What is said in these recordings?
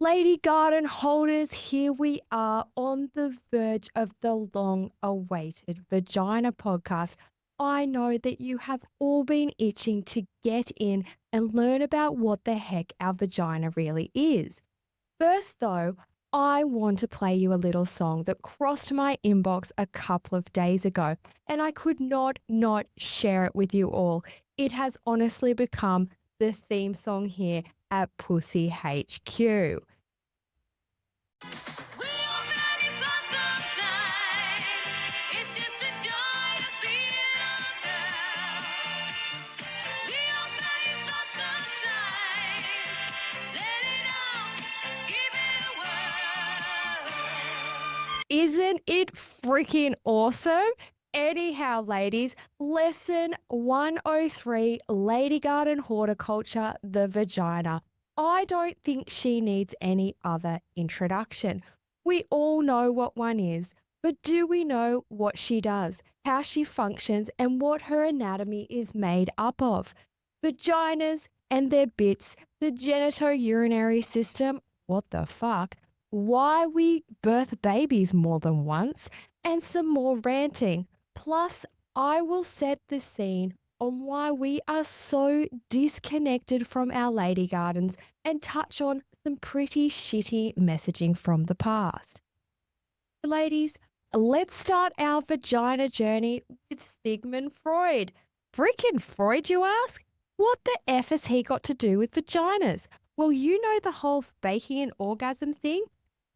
Lady Garden holders, here we are on the verge of the Long Awaited Vagina Podcast. I know that you have all been itching to get in and learn about what the heck our vagina really is. First, though, I want to play you a little song that crossed my inbox a couple of days ago, and I could not share it with you all. It has honestly become the theme song here at Pussy HQ. Isn't it freaking awesome? Anyhow, ladies, lesson 103, Lady Garden Horticulture, the vagina. I don't think she needs any other introduction. We all know what one is, but do we know what she does, how she functions, and what her anatomy is made up of? Vaginas and their bits, the genito-urinary system, what the fuck? Why we birth babies more than once, and some more ranting. Plus, I will set the scene on why we are so disconnected from our lady gardens and touch on some pretty shitty messaging from the past. Ladies, let's start our vagina journey with Sigmund Freud. Freaking Freud, you ask? What the F has he got to do with vaginas? Well, you know the whole faking an orgasm thing?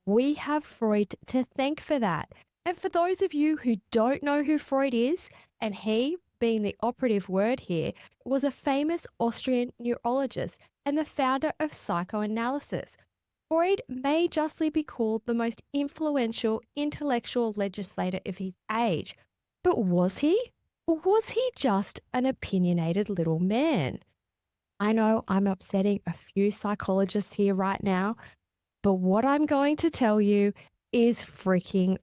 We have Freud to thank for that. And for those of you who don't know who Freud is, and he, being the operative word here, was a famous Austrian neurologist and the founder of psychoanalysis. Freud may justly be called the most influential intellectual legislator of his age. But was he? Or was he just an opinionated little man? I know I'm upsetting a few psychologists here right now, but what I'm going to tell you is freaking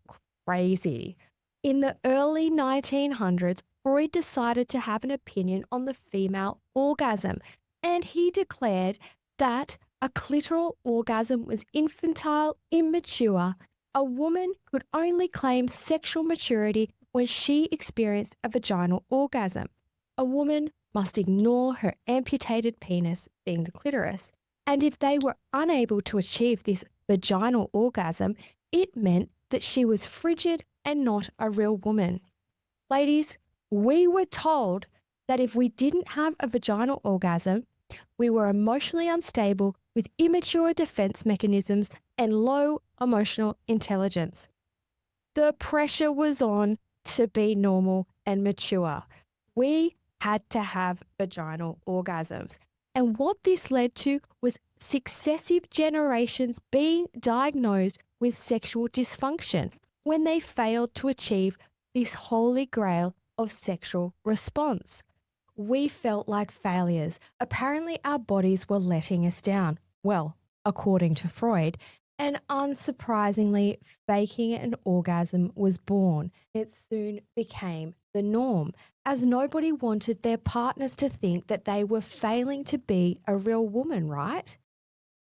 crazy. In the early 1900s, Freud decided to have an opinion on the female orgasm, and he declared that a clitoral orgasm was infantile, immature. A woman could only claim sexual maturity when she experienced a vaginal orgasm. A woman must ignore her amputated penis, being the clitoris, and if they were unable to achieve this vaginal orgasm, it meant that she was frigid and not a real woman. Ladies, we were told that if we didn't have a vaginal orgasm, we were emotionally unstable with immature defense mechanisms and low emotional intelligence. The pressure was on to be normal and mature. We had to have vaginal orgasms. And what this led to was successive generations being diagnosed with sexual dysfunction when they failed to achieve this holy grail of sexual response. We felt like failures. Apparently, our bodies were letting us down. Well, according to Freud, and unsurprisingly, faking an orgasm was born. It soon became the norm, as nobody wanted their partners to think that they were failing to be a real woman, right?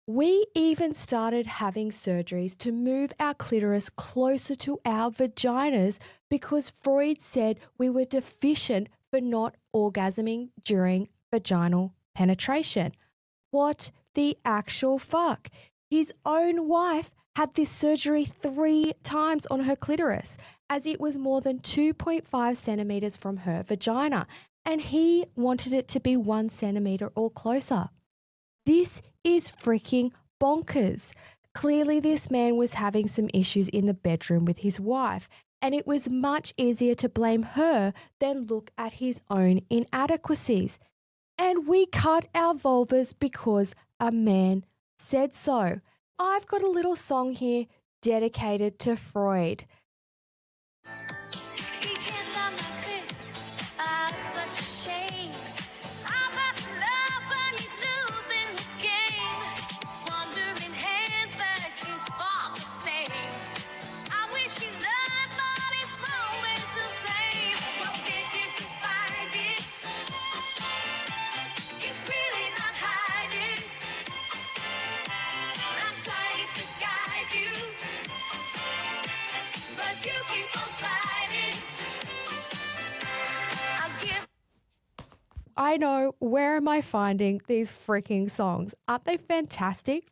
We even started having surgeries to move our clitoris closer to our vaginas because Freud said we were deficient for not orgasming during vaginal penetration. What the actual fuck? His own wife had this surgery 3 times on her clitoris, as it was more than 2.5 centimeters from her vagina, and he wanted it to be 1 centimeter or closer. This is freaking bonkers. Clearly, this man was having some issues in the bedroom with his wife, and it was much easier to blame her than look at his own inadequacies. And we cut our vulvas because a man said so. I've got a little song here dedicated to Freud. It's really not hiding. I'm trying to guide you, but you keep on sliding. I know, where am I finding these freaking songs? Aren't they fantastic?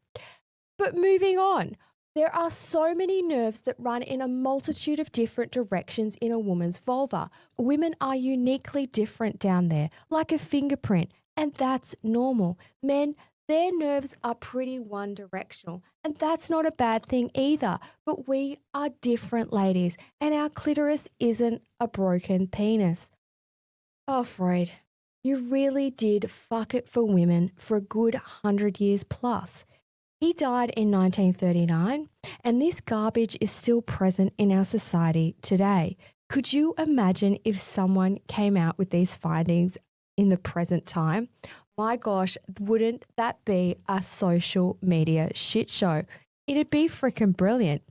But moving on, there are so many nerves that run in a multitude of different directions in a woman's vulva. Women are uniquely different down there, like a fingerprint, and that's normal. Men, their nerves are pretty one-directional, and that's not a bad thing either. But we are different, ladies, and our clitoris isn't a broken penis. Oh, Freud, you really did fuck it for women for a good 100 years plus. He died in 1939, and this garbage is still present in our society today. Could you imagine if someone came out with these findings in the present time? My gosh, wouldn't that be a social media shit show? It'd be freaking brilliant.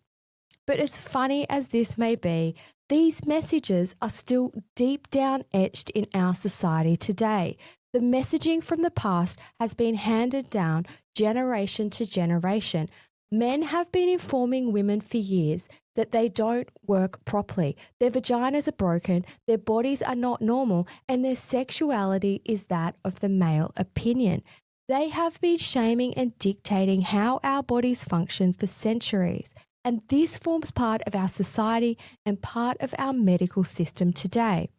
But as funny as this may be, these messages are still deep down etched in our society today. The messaging from the past has been handed down generation to generation. Men have been informing women for years that they don't work properly. Their vaginas are broken, their bodies are not normal, and their sexuality is that of the male opinion. They have been shaming and dictating how our bodies function for centuries. And this forms part of our society and part of our medical system today.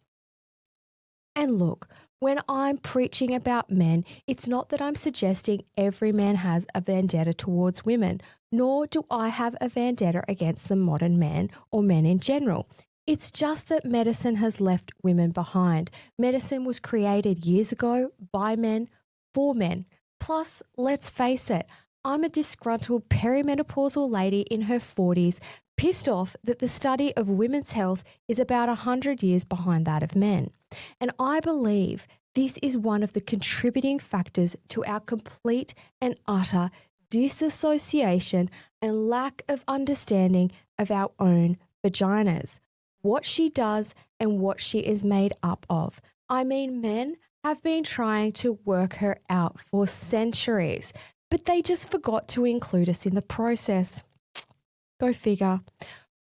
And look, when I'm preaching about men, it's not that I'm suggesting every man has a vendetta towards women, nor do I have a vendetta against the modern man or men in general. It's just that medicine has left women behind. Medicine was created years ago by men for men. Plus, let's face it, I'm a disgruntled perimenopausal lady in her 40s, pissed off that the study of women's health is about 100 years behind that of men. And I believe this is one of the contributing factors to our complete and utter disassociation and lack of understanding of our own vaginas, what she does and what she is made up of. I mean, men have been trying to work her out for centuries, but they just forgot to include us in the process. Go figure.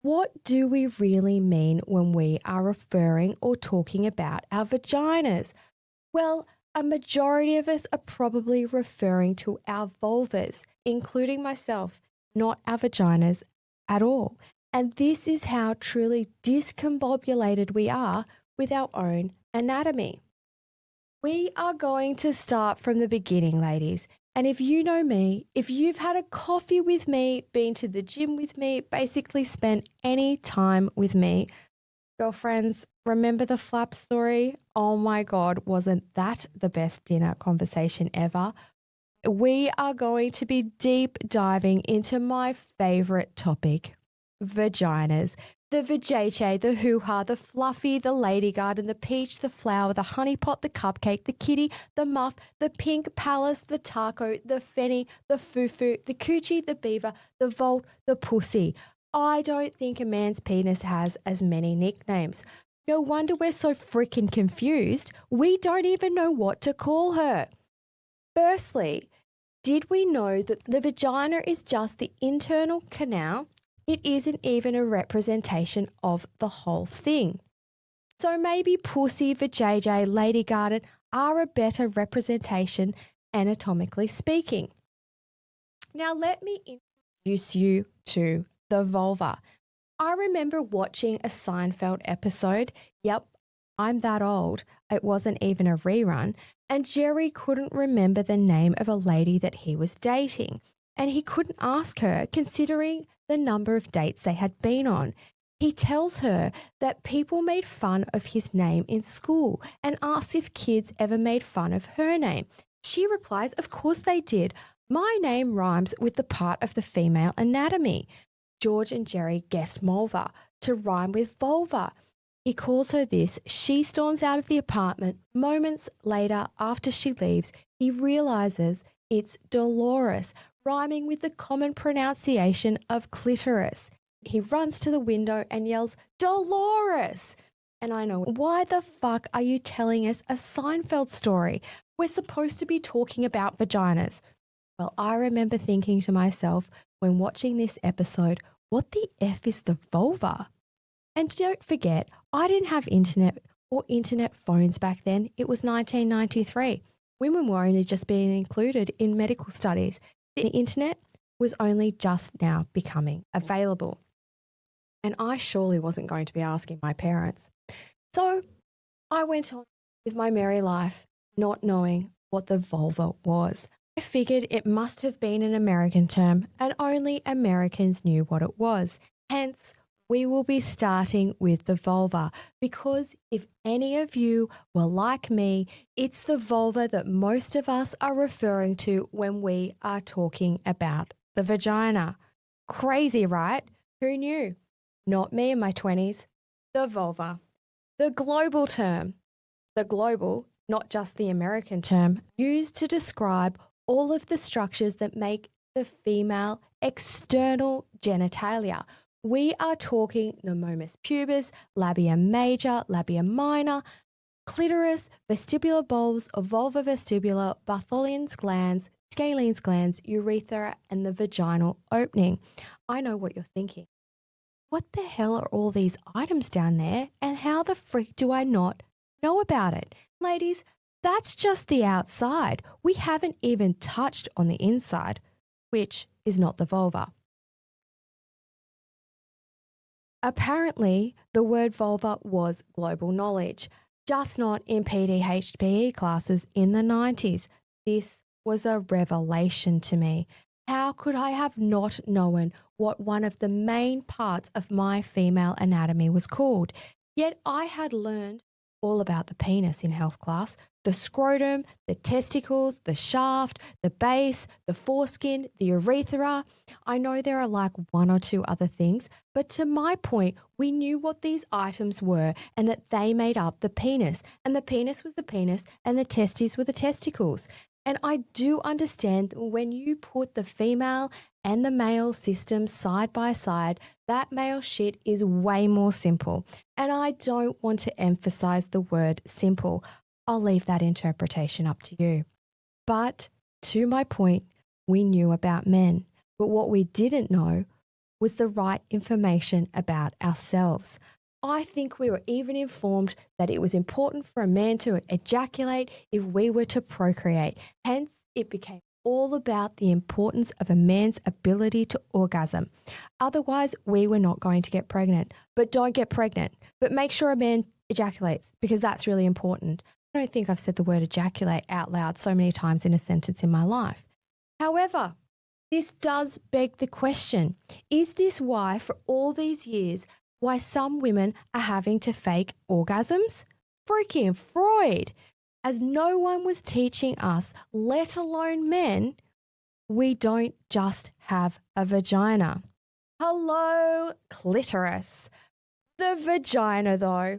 What do we really mean when we are referring or talking about our vaginas? Well, a majority of us are probably referring to our vulvas, including myself, not our vaginas at all. And this is how truly discombobulated we are with our own anatomy. We are going to start from the beginning, ladies. And if you know me, if you've had a coffee with me, been to the gym with me, basically spent any time with me, girlfriends, remember the flap story? Oh my God, wasn't that the best dinner conversation ever? We are going to be deep diving into my favorite topic, vaginas. The vajayjay, the hoo-ha, the fluffy, the lady garden, the peach, the flower, the honey pot, the cupcake, the kitty, the muff, the pink palace, the taco, the fenny, the foo-foo, the coochie, the beaver, the volt, the pussy. I don't think a man's penis has as many nicknames. No wonder we're so freaking confused. We don't even know what to call her. Firstly, did we know that the vagina is just the internal canal? It isn't even a representation of the whole thing. So maybe pussy, vajayjay, lady garden are a better representation anatomically speaking. Now let me introduce you to the vulva. I remember watching a Seinfeld episode. Yep, I'm that old. It wasn't even a rerun. And Jerry couldn't remember the name of a lady that he was dating. And he couldn't ask her, considering the number of dates they had been on. He tells her that people made fun of his name in school and asks if kids ever made fun of her name. She replies, of course they did. My name rhymes with the part of the female anatomy. George and Jerry guessed mulva to rhyme with vulva. He calls her this. She storms out of the apartment. Moments later, after she leaves, he realizes it's Dolores, rhyming with the common pronunciation of clitoris. He runs to the window and yells, Dolores! And I know, why the fuck are you telling us a Seinfeld story? We're supposed to be talking about vaginas. Well, I remember thinking to myself when watching this episode, what the F is the vulva? And don't forget, I didn't have internet or internet phones back then. It was 1993. Women were only just being included in medical studies. The internet was only just now becoming available. And I surely wasn't going to be asking my parents. So I went on with my merry life, not knowing what the vulva was. I figured it must have been an American term and only Americans knew what it was. Hence, we will be starting with the vulva because if any of you were like me, it's the vulva that most of us are referring to when we are talking about the vagina. Crazy, right? Who knew? Not me in my 20s. The vulva. The global term. The global, not just the American term, used to describe all of the structures that make the female external genitalia. We are talking the momus pubis, labia major, labia minor, clitoris, vestibular bulbs, vulva vestibular, Bartholin's glands, Scalene's glands, urethra, and the vaginal opening. I know what you're thinking. What the hell are all these items down there, and how the frick do I not know about it? Ladies, that's just the outside. We haven't even touched on the inside, which is not the vulva. Apparently, the word vulva was global knowledge, just not in PDHPE classes in the 90s. This was a revelation to me. How could I have not known what one of the main parts of my female anatomy was called? Yet I had learned all about the penis in health class, the scrotum, the testicles, the shaft, the base, the foreskin, the urethra. I know there are like one or two other things, but to my point, we knew what these items were and that they made up the penis. And the penis was the penis and the testes were the testicles. And I do understand when you put the female and the male system side by side, that male shit is way more simple. And I don't want to emphasize the word simple. I'll leave that interpretation up to you. But to my point, we knew about men. But what we didn't know was the right information about ourselves. I think we were even informed that it was important for a man to ejaculate if we were to procreate. Hence, it became all about the importance of a man's ability to orgasm. Otherwise, we were not going to get pregnant. But don't get pregnant. But make sure a man ejaculates because that's really important. I don't think I've said the word ejaculate out loud so many times in a sentence in my life. However, this does beg the question, is this why for all these years why some women are having to fake orgasms? Freaking Freud. As no one was teaching us, let alone men, we don't just have a vagina. Hello, clitoris. The vagina, though,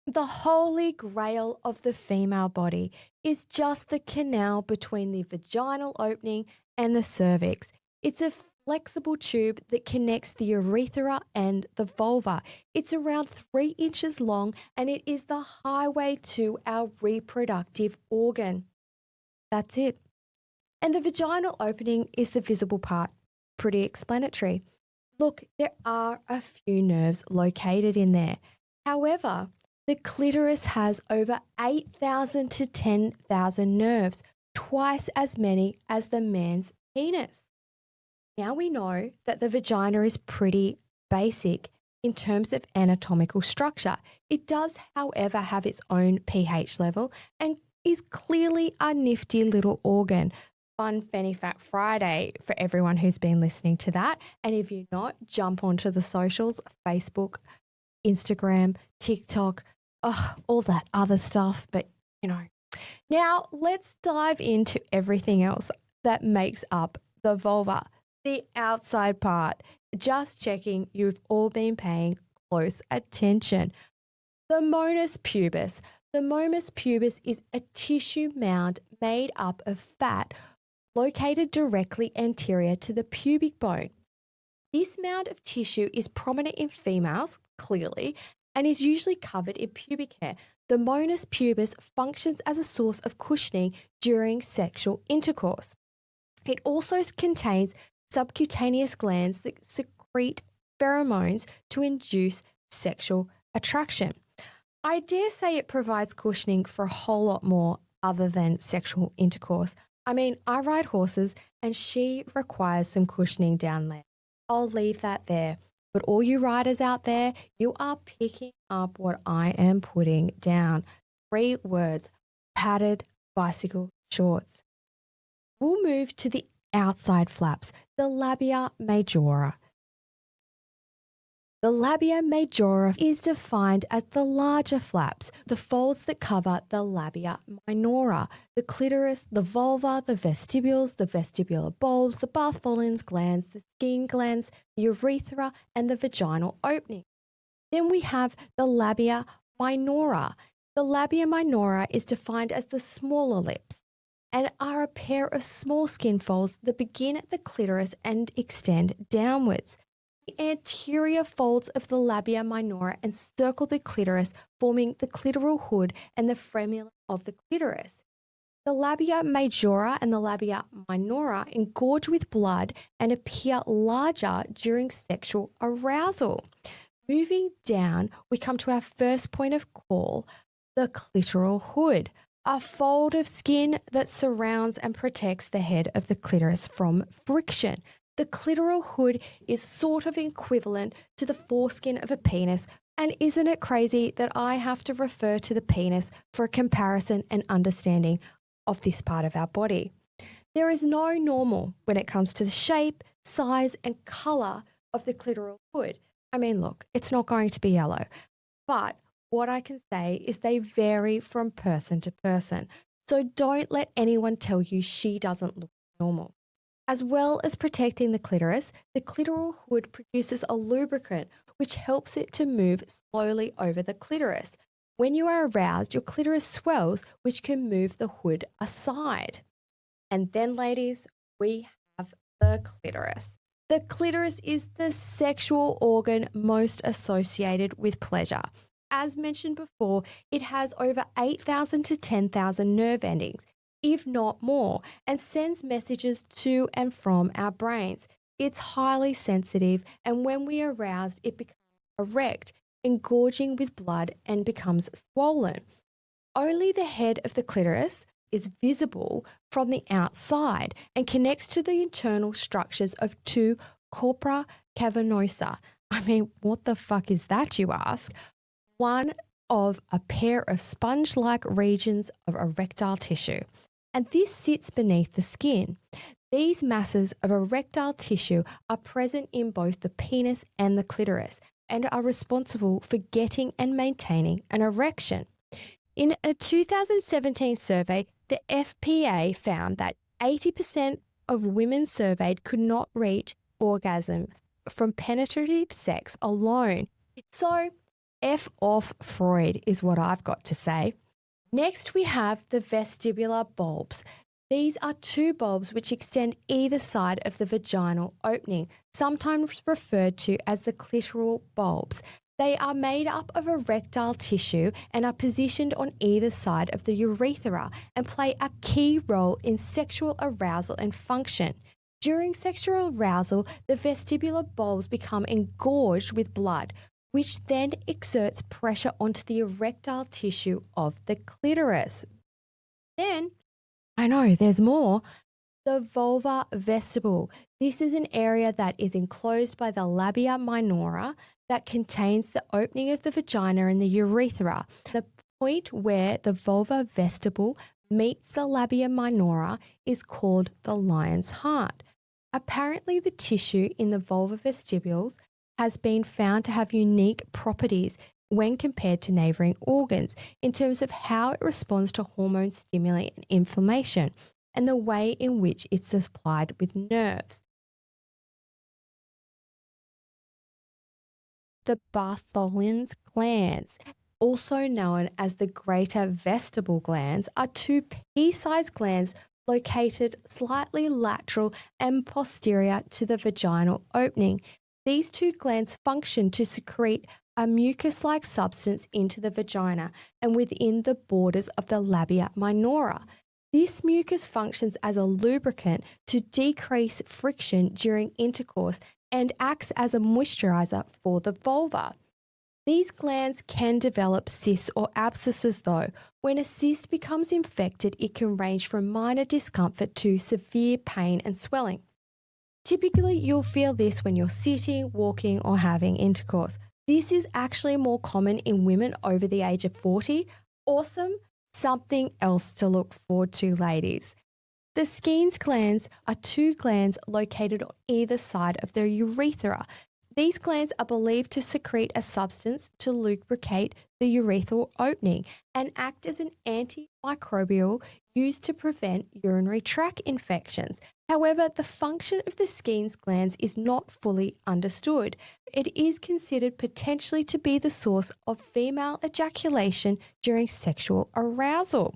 the holy grail of the female body, is just the canal between the vaginal opening and the cervix. It's a flexible tube that connects the urethra and the vulva. It's around 3 inches long and it is the highway to our reproductive organ. That's it. And the vaginal opening is the visible part. Pretty explanatory. Look, there are a few nerves located in there. However, the clitoris has over 8,000 to 10,000 nerves, twice as many as the man's penis. Now we know that the vagina is pretty basic in terms of anatomical structure. It does, however, have its own pH level and is clearly a nifty little organ. Fun Fanny Fact Friday for everyone who's been listening to that. And if you're not, jump onto the socials, Facebook, Instagram, TikTok, all that other stuff. But, Now let's dive into everything else that makes up the vulva. The outside part. Just checking you've all been paying close attention. The momus pubis. The momus pubis is a tissue mound made up of fat located directly anterior to the pubic bone. This mound of tissue is prominent in females, clearly, and is usually covered in pubic hair. The momus pubis functions as a source of cushioning during sexual intercourse. It also contains subcutaneous glands that secrete pheromones to induce sexual attraction. I dare say it provides cushioning for a whole lot more other than sexual intercourse. I mean, I ride horses and she requires some cushioning down there. I'll leave that there. But all you riders out there, you are picking up what I am putting down. 3 words: padded bicycle shorts. We'll move to the outside flaps, the labia majora. The labia majora is defined as the larger flaps, the folds that cover the labia minora, the clitoris, the vulva, the vestibules, the vestibular bulbs, the Bartholin's glands, the skin glands, the urethra, and the vaginal opening. Then we have the labia minora. The labia minora is defined as the smaller lips and are a pair of small skin folds that begin at the clitoris and extend downwards. The anterior folds of the labia minora encircle the clitoris, forming the clitoral hood and the frenula of the clitoris. The labia majora and the labia minora engorge with blood and appear larger during sexual arousal. Moving down, we come to our first point of call, the clitoral hood, a fold of skin that surrounds and protects the head of the clitoris from friction. The clitoral hood is sort of equivalent to the foreskin of a penis, and isn't it crazy that I have to refer to the penis for a comparison and understanding of this part of our body? There is no normal when it comes to the shape, size, and colour of the clitoral hood. I mean, look, it's not going to be yellow, but what I can say is they vary from person to person. So don't let anyone tell you she doesn't look normal. As well as protecting the clitoris, the clitoral hood produces a lubricant which helps it to move slowly over the clitoris. When you are aroused, your clitoris swells, which can move the hood aside. And then, ladies, we have the clitoris. The clitoris is the sexual organ most associated with pleasure. As mentioned before, it has over 8,000 to 10,000 nerve endings, if not more, and sends messages to and from our brains. It's highly sensitive, and when we are aroused, it becomes erect, engorging with blood, and becomes swollen. Only the head of the clitoris is visible from the outside and connects to the internal structures of 2 corpora cavernosa. I mean, what the fuck is that, you ask? One of a pair of sponge-like regions of erectile tissue, and this sits beneath the skin. These masses of erectile tissue are present in both the penis and the clitoris and are responsible for getting and maintaining an erection. In a 2017 survey, the FPA found that 80% of women surveyed could not reach orgasm from penetrative sex alone. So, F off Freud is what I've got to say. Next, we have the vestibular bulbs. These are 2 bulbs which extend either side of the vaginal opening, sometimes referred to as the clitoral bulbs. They are made up of erectile tissue and are positioned on either side of the urethra and play a key role in sexual arousal and function. During sexual arousal, the vestibular bulbs become engorged with blood, which then exerts pressure onto the erectile tissue of the clitoris. Then, I know there's more, the vulva vestibule. This is an area that is enclosed by the labia minora that contains the opening of the vagina and the urethra. The point where the vulva vestibule meets the labia minora is called the lion's heart. Apparently, the tissue in the vulva vestibules has been found to have unique properties when compared to neighbouring organs in terms of how it responds to hormone stimuli and inflammation and the way in which it's supplied with nerves. The Bartholin's glands, also known as the greater vestibule glands, are 2 pea-sized glands located slightly lateral and posterior to the vaginal opening. These 2 glands function to secrete a mucus-like substance into the vagina and within the borders of the labia minora. This mucus functions as a lubricant to decrease friction during intercourse and acts as a moisturizer for the vulva. These glands can develop cysts or abscesses though. When a cyst becomes infected, it can range from minor discomfort to severe pain and swelling. Typically, you'll feel this when you're sitting, walking, or having intercourse. This is actually more common in women over the age of 40. Awesome. Something else to look forward to, ladies. The Skene's glands are two glands located on either side of the urethra. These glands are believed to secrete a substance to lubricate the urethral opening and act as an antimicrobial used to prevent urinary tract infections. However, the function of the Skene's glands is not fully understood. It is considered potentially to be the source of female ejaculation during sexual arousal.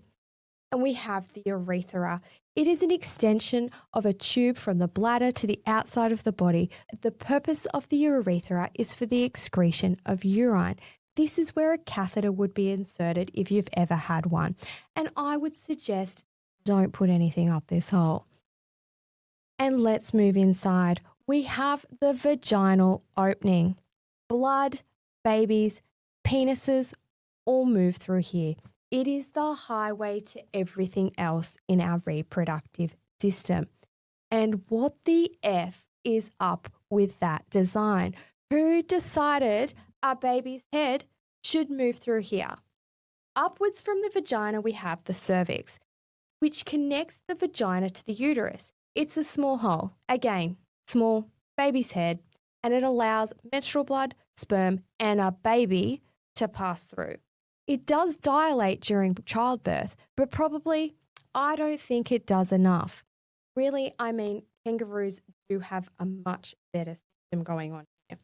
And we have the urethra. It is an extension of a tube from the bladder to the outside of the body. The purpose of the urethra is for the excretion of urine. This is where a catheter would be inserted if you've ever had one. And I would suggest don't put anything up this hole. And let's move inside. We have the vaginal opening. Blood, babies, penises all move through here. It is the highway to everything else in our reproductive system. And what the F is up with that design? Who decided a baby's head should move through here? Upwards from the vagina, we have the cervix, which connects the vagina to the uterus. It's a small hole, again, small baby's head, and it allows menstrual blood, sperm, and a baby to pass through. It does dilate during childbirth, but probably I don't think it does enough. Really, I mean, kangaroos do have a much better system going on here.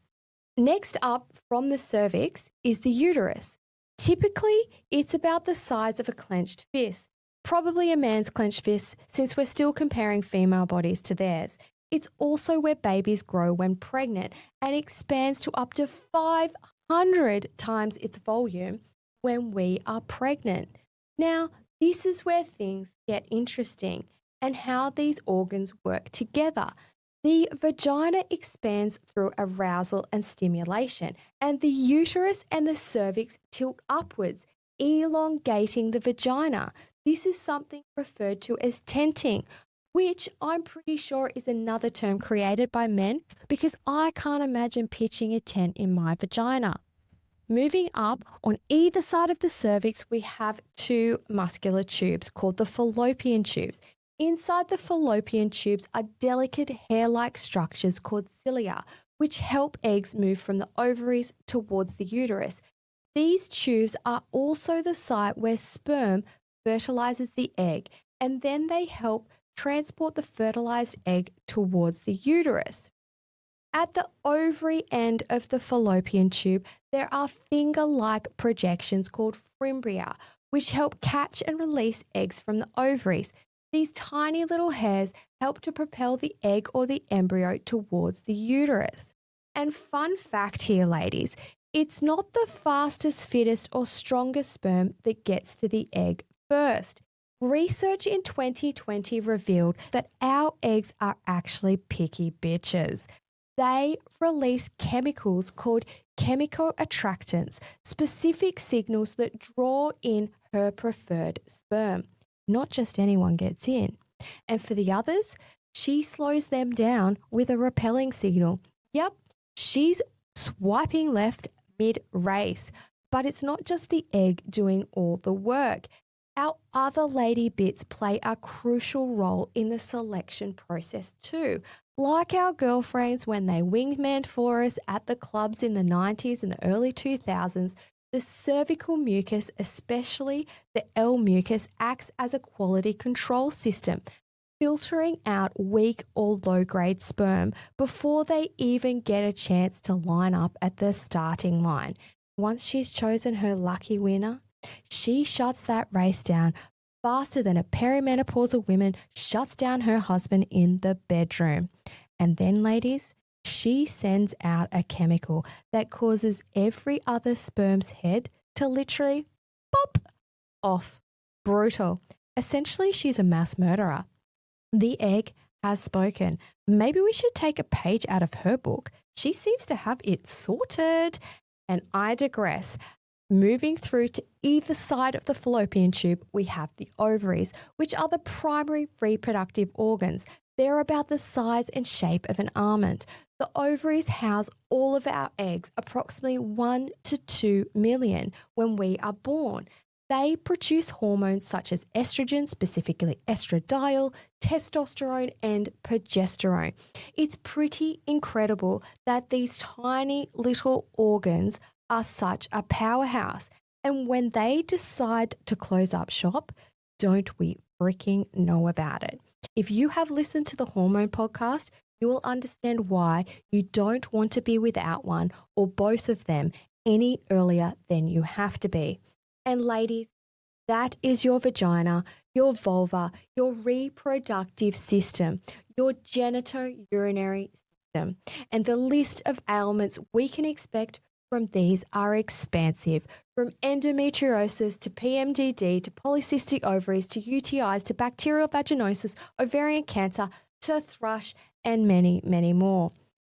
Next up from the cervix is the uterus. Typically, it's about the size of a clenched fist, probably a man's clenched fist since we're still comparing female bodies to theirs. It's also where babies grow when pregnant and expands to up to 500 times its volume when we are pregnant. Now, this is where things get interesting and how these organs work together. The vagina expands through arousal and stimulation, and the uterus and the cervix tilt upwards, elongating the vagina. This is something referred to as tenting, which I'm pretty sure is another term created by men because I can't imagine pitching a tent in my vagina. Moving up, on either side of the cervix, we have two muscular tubes called the fallopian tubes. Inside the fallopian tubes are delicate hair-like structures called cilia, which help eggs move from the ovaries towards the uterus. These tubes are also the site where sperm fertilizes the egg, and then they help transport the fertilized egg towards the uterus. At the ovary end of the fallopian tube, there are finger-like projections called fimbria, which help catch and release eggs from the ovaries. These tiny little hairs help to propel the egg or the embryo towards the uterus. And fun fact here, ladies, it's not the fastest, fittest, or strongest sperm that gets to the egg first. Research in 2020 revealed that our eggs are actually picky bitches. They release chemicals called chemical attractants, specific signals that draw in her preferred sperm. Not just anyone gets in. And for the others, she slows them down with a repelling signal. Yep, she's swiping left mid-race. But it's not just the egg doing all the work. Our other lady bits play a crucial role in the selection process too. Like our girlfriends when they wingmaned for us at the clubs in the 90s and the early 2000s, the cervical mucus, especially the L mucus, acts as a quality control system, filtering out weak or low-grade sperm before they even get a chance to line up at the starting line. Once she's chosen her lucky winner, she shuts that race down faster than a perimenopausal woman shuts down her husband in the bedroom. And then, ladies, she sends out a chemical that causes every other sperm's head to literally pop off. Brutal. Essentially, she's a mass murderer. The egg has spoken. Maybe we should take a page out of her book. She seems to have it sorted. And I digress. Moving through to either side of the fallopian tube, we have the ovaries, which are the primary reproductive organs. They're about the size and shape of an almond. The ovaries house all of our eggs, approximately 1 to 2 million when we are born. They produce hormones such as estrogen, specifically estradiol, testosterone, and progesterone. It's pretty incredible that these tiny little organs are such a powerhouse. And when they decide to close up shop, don't we freaking know about it? If you have listened to the Hormone Podcast, you will understand why you don't want to be without one or both of them any earlier than you have to be. And ladies, that is your vagina, your vulva, your reproductive system, your genital urinary system. And the list of ailments we can expect from these are expansive, from endometriosis to PMDD to polycystic ovaries to UTIs to bacterial vaginosis, ovarian cancer to thrush and many, many more.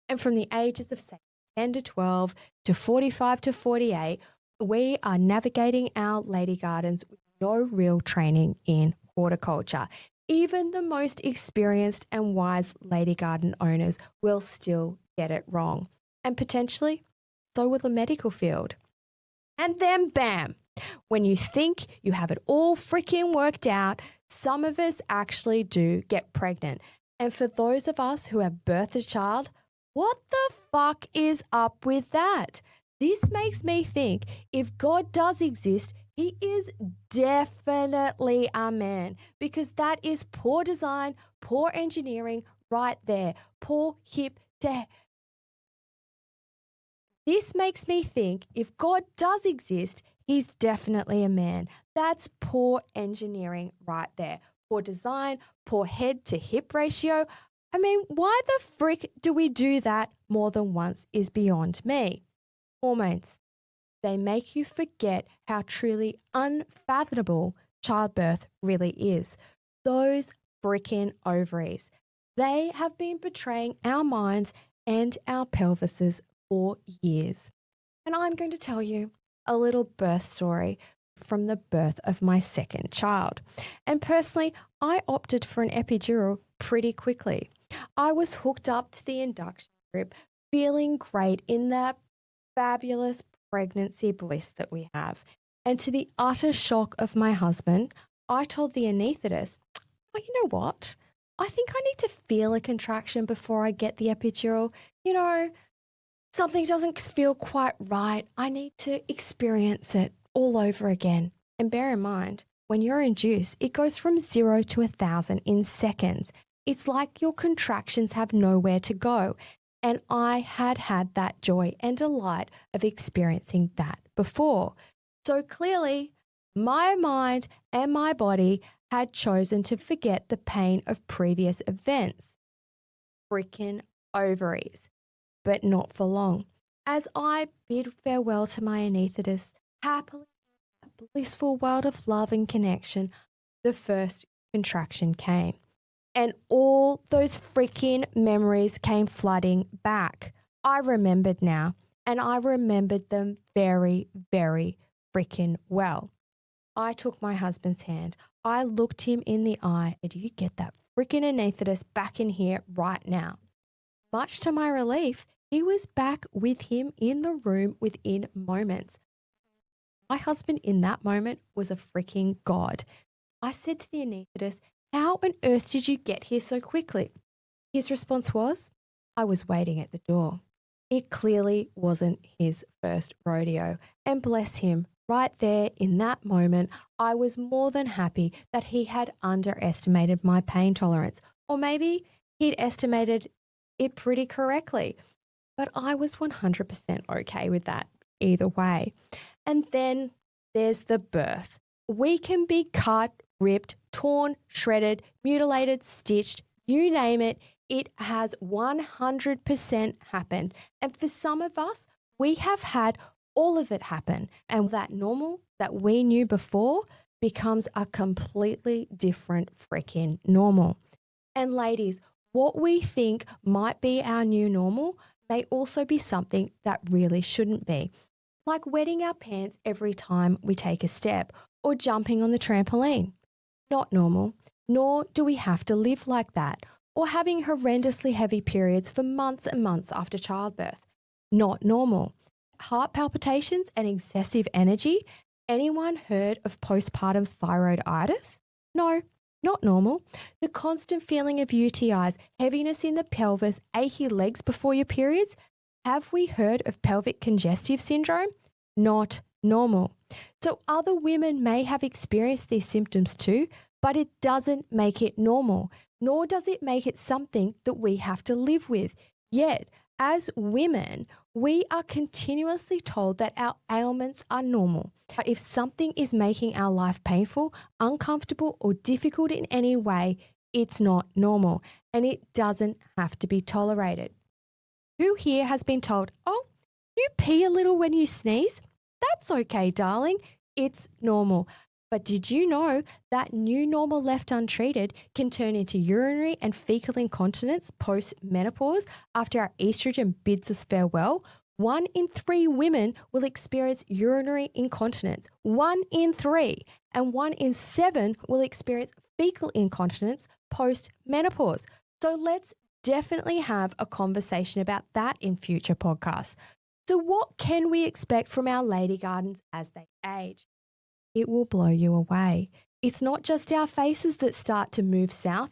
And from the ages of say 10 to 12 to 45 to 48, we are navigating our lady gardens with no real training in horticulture. Even the most experienced and wise lady garden owners will still get it wrong. And potentially, so will the medical field. And then bam, when you think you have it all freaking worked out, some of us actually do get pregnant. And for those of us who have birthed a child, what the fuck is up with that? This makes me think if God does exist, he is definitely a man, because that is poor design, poor engineering right there, poor hip to. This makes me think if God does exist, he's definitely a man. That's poor engineering right there. Poor design, poor head to hip ratio. I mean, why the frick do we do that more than once is beyond me. Hormones. They make you forget how truly unfathomable childbirth really is. Those freaking ovaries. They have been betraying our minds and our pelvises for years. And I'm going to tell you a little birth story from the birth of my second child. And personally, I opted for an epidural pretty quickly. I was hooked up to the induction strip, feeling great in that fabulous pregnancy bliss that we have. And to the utter shock of my husband, I told the anaesthetist, oh, you know what? I think I need to feel a contraction before I get the epidural. You know, something doesn't feel quite right. I need to experience it all over again. And bear in mind, when you're induced, it goes from 0 to 1,000 in seconds. It's like your contractions have nowhere to go. And I had that joy and delight of experiencing that before. So clearly, my mind and my body had chosen to forget the pain of previous events. Freaking ovaries. But not for long. As I bid farewell to my anaesthetist, happily in that blissful world of love and connection, the first contraction came. And all those freaking memories came flooding back. I remembered now, and I remembered them very, very freaking well. I took my husband's hand. I looked him in the eye. And you get that freaking anaesthetist back in here right now. Much to my relief, he was back with him in the room within moments. My husband in that moment was a freaking god. I said to the anaesthetist, how on earth did you get here so quickly? His response was, I was waiting at the door. It clearly wasn't his first rodeo. And bless him, right there in that moment, I was more than happy that he had underestimated my pain tolerance. Or maybe he'd estimated it pretty correctly. But I was 100% okay with that either way. And then there's the birth. We can be cut, ripped, torn, shredded, mutilated, stitched, you name it. It has 100% happened. And for some of us, we have had all of it happen. And that normal that we knew before becomes a completely different freaking normal. And ladies, what we think might be our new normal may also be something that really shouldn't be, like wetting our pants every time we take a step or jumping on the trampoline. Not normal, nor do we have to live like that, or having horrendously heavy periods for months and months after childbirth. Not normal. Heart palpitations and excessive energy. Anyone heard of postpartum thyroiditis? No, not normal. The constant feeling of UTIs, heaviness in the pelvis, achy legs before your periods. Have we heard of pelvic congestive syndrome? Not normal. So other women may have experienced these symptoms too, but it doesn't make it normal, nor does it make it something that we have to live with. Yet, as women, we are continuously told that our ailments are normal. But if something is making our life painful, uncomfortable, or difficult in any way, it's not normal, and it doesn't have to be tolerated. Who here has been told, oh, you pee a little when you sneeze? That's okay, darling. It's normal. But did you know that new normal left untreated can turn into urinary and fecal incontinence post-menopause after our estrogen bids us farewell? 1 in 3 women will experience urinary incontinence. 1 in 3. And 1 in 7 will experience fecal incontinence post-menopause. So let's definitely have a conversation about that in future podcasts. So what can we expect from our lady gardens as they age? It will blow you away. It's not just our faces that start to move south.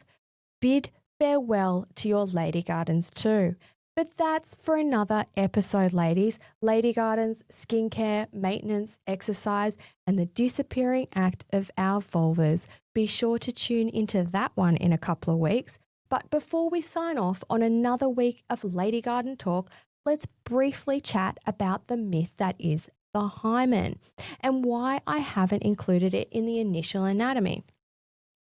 Bid farewell to your lady gardens too. But that's for another episode, ladies. Lady gardens, skincare, maintenance, exercise, and the disappearing act of our vulvas. Be sure to tune into that one in a couple of weeks. But before we sign off on another week of Lady Garden Talk, let's briefly chat about the myth that is the hymen and why I haven't included it in the initial anatomy.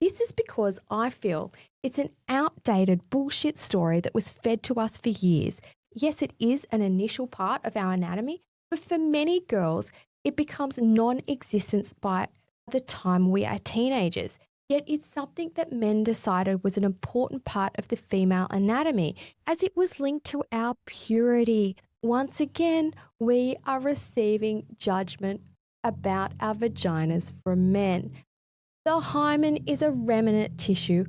This is because I feel it's an outdated bullshit story that was fed to us for years. Yes, it is an initial part of our anatomy, but for many girls, it becomes non-existent by the time we are teenagers. Yet it's something that men decided was an important part of the female anatomy, as it was linked to our purity. Once again, we are receiving judgment about our vaginas from men. The hymen is a remnant tissue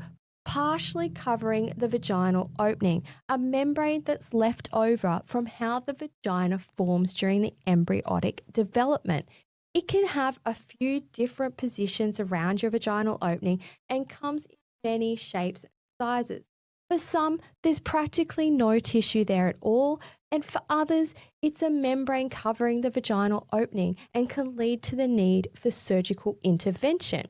partially covering the vaginal opening, a membrane that's left over from how the vagina forms during the embryonic development. It can have a few different positions around your vaginal opening and comes in many shapes and sizes. For some, there's practically no tissue there at all, and for others, it's a membrane covering the vaginal opening and can lead to the need for surgical intervention.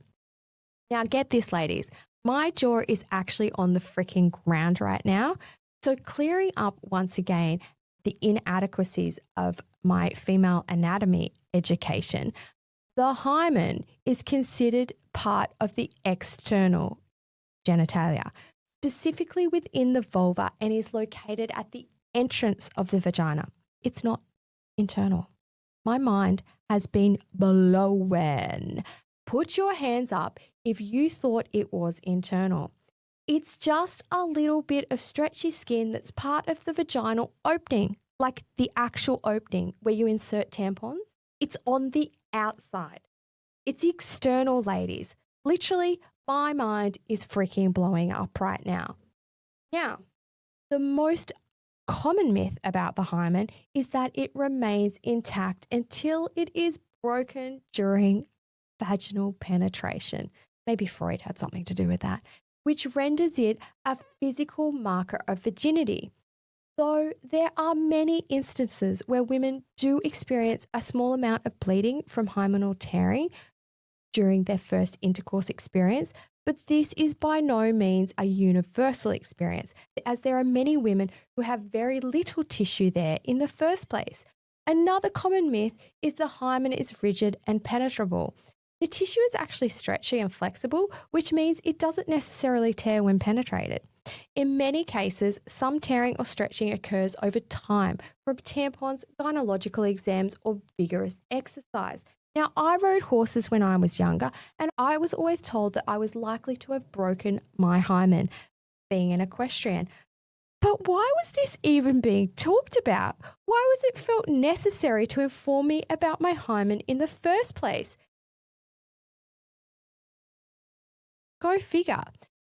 Now, get this, ladies. My jaw is actually on the freaking ground right now. So clearing up once again the inadequacies of my female anatomy education, the hymen is considered part of the external genitalia, specifically within the vulva, and is located at the entrance of the vagina. It's not internal. My mind has been blown. Put your hands up if you thought it was internal. It's just a little bit of stretchy skin that's part of the vaginal opening, like the actual opening where you insert tampons. It's on the outside. It's external, ladies. Literally, my mind is freaking blowing up right now. Now, the most common myth about the hymen is that it remains intact until it is broken during vaginal penetration. Maybe Freud had something to do with that, which renders it a physical marker of virginity. Though there are many instances where women do experience a small amount of bleeding from hymenal tearing during their first intercourse experience, but this is by no means a universal experience, as there are many women who have very little tissue there in the first place. Another common myth is the hymen is rigid and penetrable. The tissue is actually stretchy and flexible, which means it doesn't necessarily tear when penetrated. In many cases, some tearing or stretching occurs over time from tampons, gynecological exams, or vigorous exercise. Now, I rode horses when I was younger, and I was always told that I was likely to have broken my hymen, being an equestrian. But why was this even being talked about? Why was it felt necessary to inform me about my hymen in the first place? Go figure.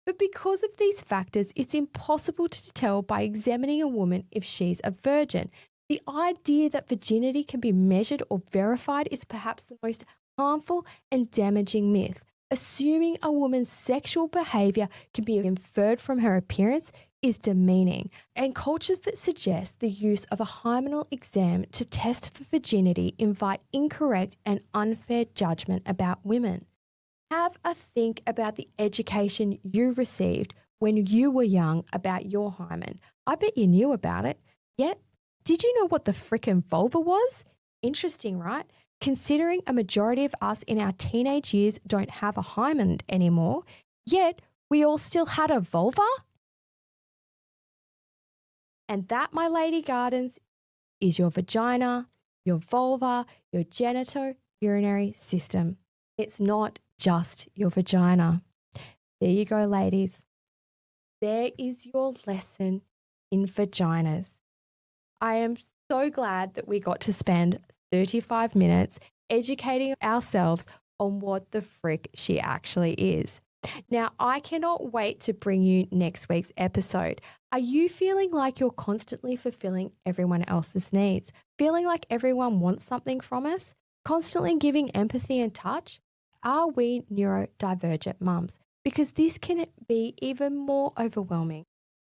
But because of these factors, it's impossible to tell by examining a woman if she's a virgin. The idea that virginity can be measured or verified is perhaps the most harmful and damaging myth. Assuming a woman's sexual behavior can be inferred from her appearance is demeaning, and cultures that suggest the use of a hymenal exam to test for virginity invite incorrect and unfair judgment about women. Have a think about the education you received when you were young about your hymen. I bet you knew about it. Yet, did you know what the frickin' vulva was? Interesting, right? Considering a majority of us in our teenage years don't have a hymen anymore, yet we all still had a vulva? And that, my lady gardens, is your vagina, your vulva, your genital urinary system. It's not just your vagina. There you go, ladies. There is your lesson in vaginas. I am so glad that we got to spend 35 minutes educating ourselves on what the frick she actually is. Now, I cannot wait to bring you next week's episode. Are you feeling like you're constantly fulfilling everyone else's needs? Feeling like everyone wants something from us? Constantly giving empathy and touch? Are we neurodivergent mums? Because this can be even more overwhelming.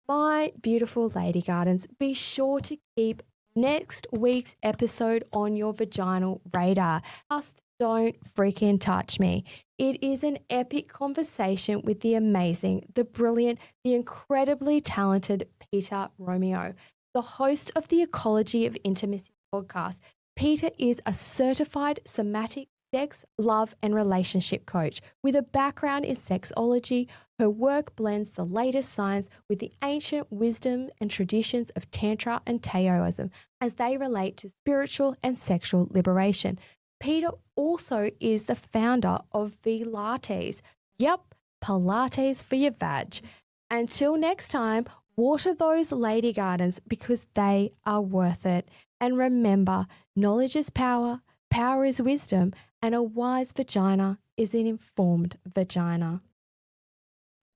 My beautiful lady gardens, be sure to keep next week's episode on your vaginal radar. Just don't freaking touch me. It is an epic conversation with the amazing, the brilliant, the incredibly talented Peter Romeo, the host of the Ecology of Intimacy podcast. Peter is a certified somatic sex, love, and relationship coach with a background in sexology. Her work blends the latest science with the ancient wisdom and traditions of Tantra and Taoism as they relate to spiritual and sexual liberation. Peter also is the founder of Pilates. Yep, Pilates for your vag. Until next time, water those lady gardens because they are worth it. And remember, knowledge is power, power is wisdom, and a wise vagina is an informed vagina.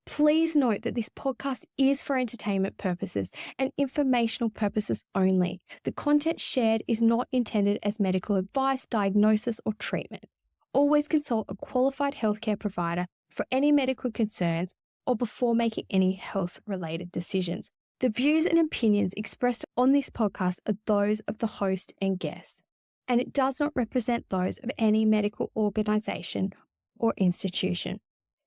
Please note that this podcast is for entertainment purposes and informational purposes only. The content shared is not intended as medical advice, diagnosis, or treatment. Always consult a qualified healthcare provider for any medical concerns or before making any health-related decisions. The views and opinions expressed on this podcast are those of the host and guests, and it does not represent those of any medical organization or institution.